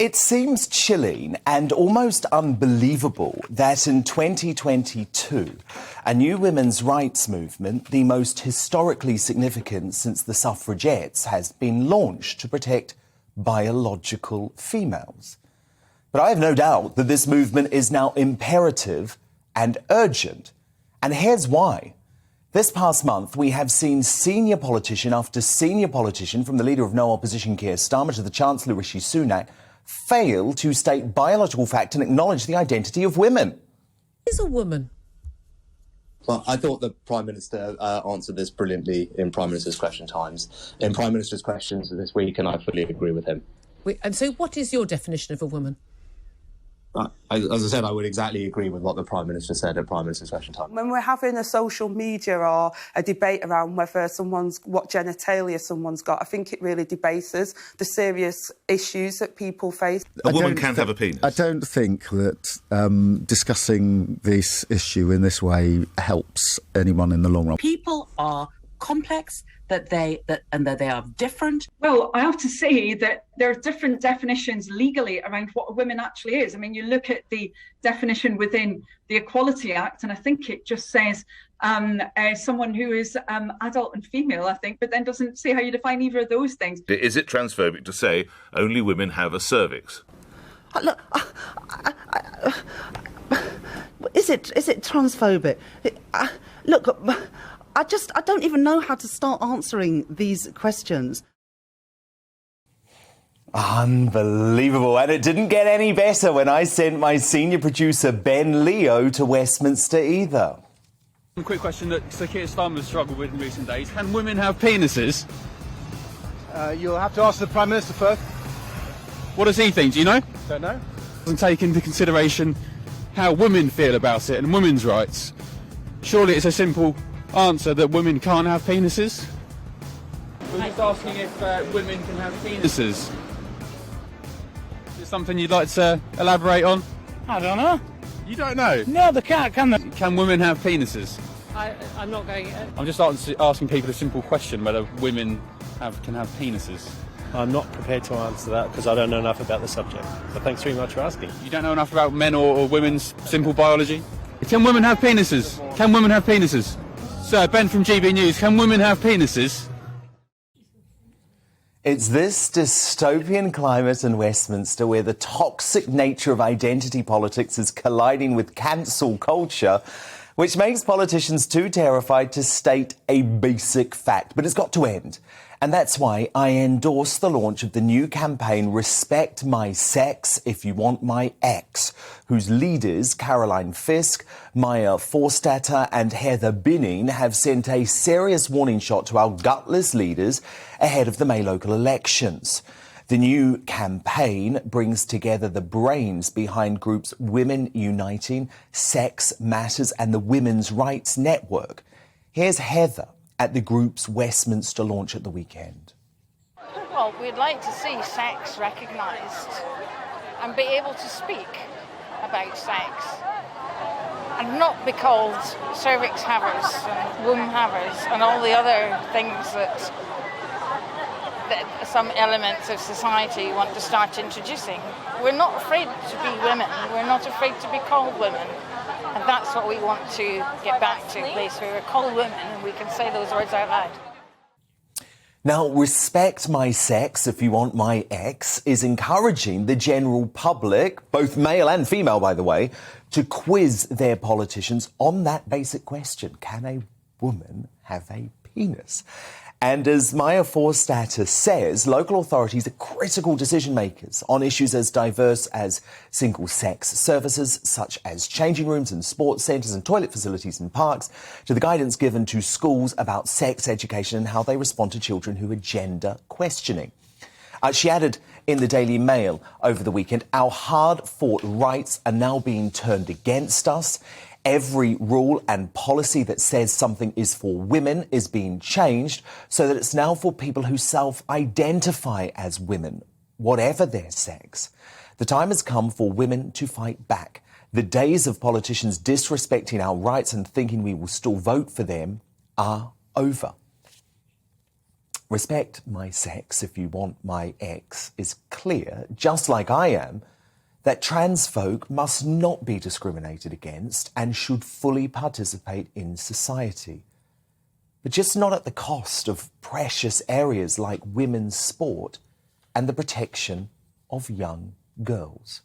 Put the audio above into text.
It seems chilling and almost unbelievable that in 2022, a new women's rights movement, the most historically significant since the suffragettes, has been launched to protect biological females. But I have no doubt that this movement is now imperative and urgent. And here's why. This past month, we have seen senior politician after senior politician, from the leader of No Opposition Keir Starmer to the Chancellor Rishi Sunak, fail to state biological fact and acknowledge the identity of women. Is a woman? Well, I thought the Prime Minister answered this brilliantly in Prime Minister's Question Times, in Prime Minister's Questions this week, and I fully agree with him. And so what is your definition of a woman? As I said, I would exactly agree with what the Prime Minister said at Prime Minister's Question Time. When we're having a social media or a debate around whether what genitalia someone's got, I think it really debases the serious issues that people face. A woman can have a penis. I don't think that discussing this issue in this way helps anyone in the long run. People are complex, that they are different. Well, I have to say that there are different definitions legally around what a woman actually is. I mean, you look at the definition within the Equality Act, and I think it just says someone who is adult and female, I think, but then doesn't say how you define either of those things. Is it transphobic to say only women have a cervix? Look, is it transphobic? Look, I don't even know how to start answering these questions. Unbelievable. And it didn't get any better when I sent my senior producer Ben Leo to Westminster either. A quick question that Sir Keir Starmer has struggled with in recent days. Can women have penises? You'll have to ask the Prime Minister first. What does he think? Do you know? Don't know. Doesn't take into consideration how women feel about it and women's rights. Surely it's a simple answer that women can't have penises? We're just asking if women can have penises. Is it something you'd like to elaborate on? I don't know. You don't know? No, they can't, can they? Can women have penises? I'm not going... I'm just asking people a simple question, whether women can have penises. I'm not prepared to answer that because I don't know enough about the subject. But thanks very much for asking. You don't know enough about men or women's simple biology? Can women have penises? Can women have penises? Sir, Ben from GBNews, can women have penises? It's this dystopian climate in Westminster where the toxic nature of identity politics is colliding with cancel culture, which makes politicians too terrified to state a basic fact. But it's got to end. And that's why I endorse the launch of the new campaign, Respect My Sex If You Want My Ex, whose leaders, Caroline Fisk, Maya Forstater and Heather Binning, have sent a serious warning shot to our gutless leaders ahead of the May local elections. The new campaign brings together the brains behind groups Women Uniting, Sex Matters and the Women's Rights Network. Here's Heather at the group's Westminster launch at the weekend. Well, we'd like to see sex recognised and be able to speak about sex and not be called cervix havers and womb havers and all the other things that some elements of society want to start introducing. We're not afraid to be women, we're not afraid to be called women. And that's what we want to get back to, a place where we're called women and we can say those words out loud. Now, Respect My Sex If You Want My Ex is encouraging the general public, both male and female, by the way, to quiz their politicians on that basic question. Can a woman have a penis? And as Maya Forstater says, local authorities are critical decision makers on issues as diverse as single-sex services, such as changing rooms and sports centres and toilet facilities in parks, to the guidance given to schools about sex education and how they respond to children who are gender questioning. She added in the Daily Mail over the weekend, our hard-fought rights are now being turned against us. Every rule and policy that says something is for women is being changed so that it's now for people who self-identify as women, whatever their sex. The time has come for women to fight back. The days of politicians disrespecting our rights and thinking we will still vote for them are over. Respect my sex if you want my ex is clear, just like I am, that trans folk must not be discriminated against and should fully participate in society. But just not at the cost of precious areas like women's sport and the protection of young girls.